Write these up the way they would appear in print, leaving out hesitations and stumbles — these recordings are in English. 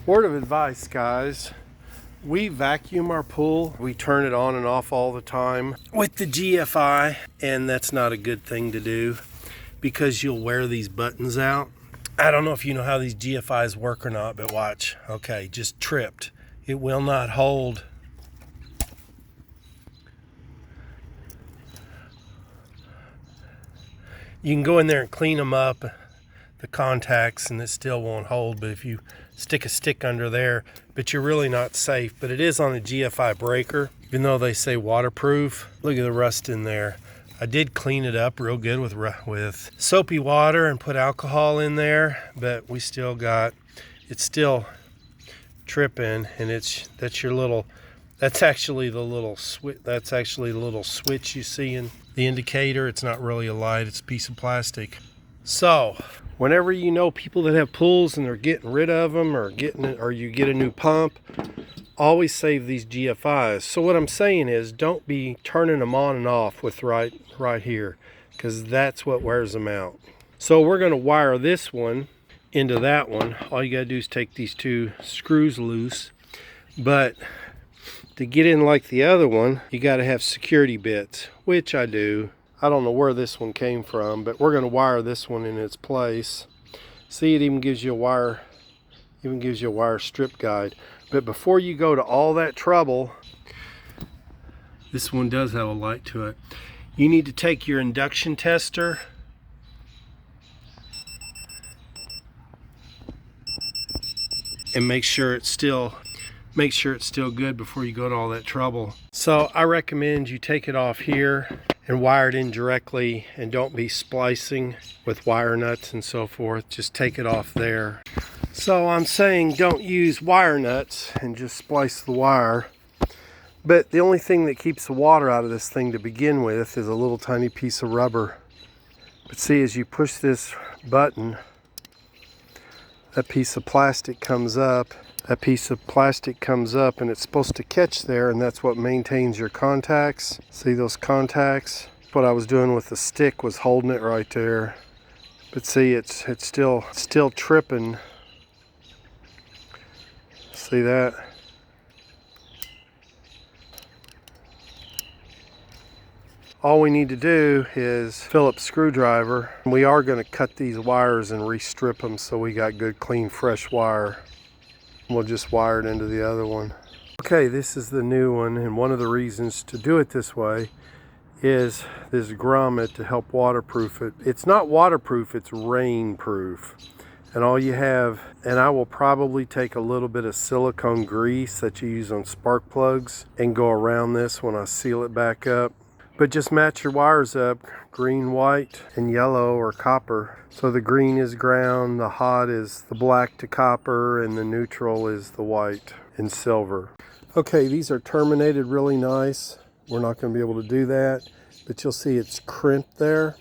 Word of advice, guys. We vacuum our pool. We turn it on and off all the time with the GFI, and that's not a good thing to do because you'll wear these buttons out. I don't know if you know how these GFIs work or not, but watch. Okay, just tripped. It will not hold. You can go in there and clean them up, the contacts, and it still won't hold. But if you stick a stick under there, but you're really not safe. But it is on a GFI breaker, even though they say waterproof. Look at the rust in there. I did clean it up real good with soapy water and put alcohol in there, but we still got, it's still tripping, and that's actually the little switch you see in the indicator. It's not really a light, it's a piece of plastic. So whenever you know people that have pools and they're getting rid of them or you get a new pump, always save these GFIs. So what I'm saying is, don't be turning them on and off with right here, because that's what wears them out. So we're going to wire this one into that one. All you got to do is take these two screws loose, but to get in like the other one, you got to have security bits, which I do. I don't know where this one came from, but we're going to wire this one in its place. See, it even gives you a wire strip guide. But before you go to all that trouble, this one does have a light to it. You need to take your induction tester and make sure it's still good before you go to all that trouble. So I recommend you take it off here and wire it in directly, and don't be splicing with wire nuts and so forth. Just take it off there. So I'm saying don't use wire nuts and just splice the wire. But the only thing that keeps the water out of this thing to begin with is a little tiny piece of rubber. But see, as you push this button, that piece of plastic comes up. That piece of plastic comes up, and it's supposed to catch there, and that's what maintains your contacts. See those contacts? What I was doing with the stick was holding it right there. But see, it's still tripping. See that? All we need to do is Phillips screwdriver. We are going to cut these wires and re-strip them so we got good, clean, fresh wire. We'll just wire it into the other one. Okay, this is the new one, and one of the reasons to do it this way is this grommet to help waterproof it. It's not waterproof, it's rainproof. And all you have, and I will probably take a little bit of silicone grease that you use on spark plugs and go around this when I seal it back up. But just match your wires up, green, white, and yellow or copper. So the green is ground, the hot is the black to copper, and the neutral is the white and silver. Okay, these are terminated really nice. We're not going to be able to do that, but you'll see it's crimped there.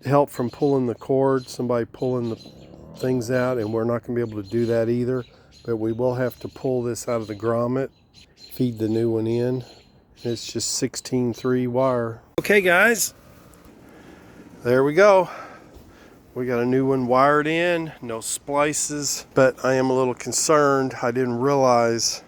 Help from pulling the cord, somebody pulling the things out, and we're not going to be able to do that either. But we will have to pull this out of the grommet, feed the new one in. It's just 16-3 wire. Okay guys, there we go. We got a new one wired in, no splices, but I am a little concerned. I didn't realize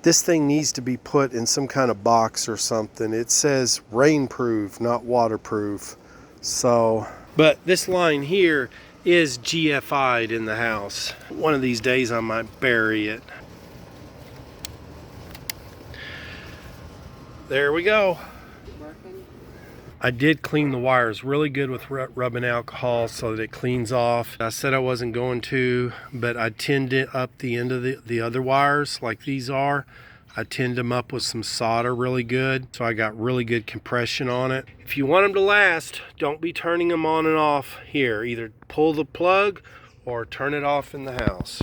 this thing needs to be put in some kind of box or something. It says rainproof, not waterproof. So, but this line here is GFI'd in the house. One of these days I might bury it. There we go. I did clean the wires really good with rubbing alcohol so that it cleans off. I said I wasn't going to, but I tinned it up the end of the other wires like these are. I tinned them up with some solder really good, so I got really good compression on it. If you want them to last, don't be turning them on and off here. Either pull the plug or turn it off in the house.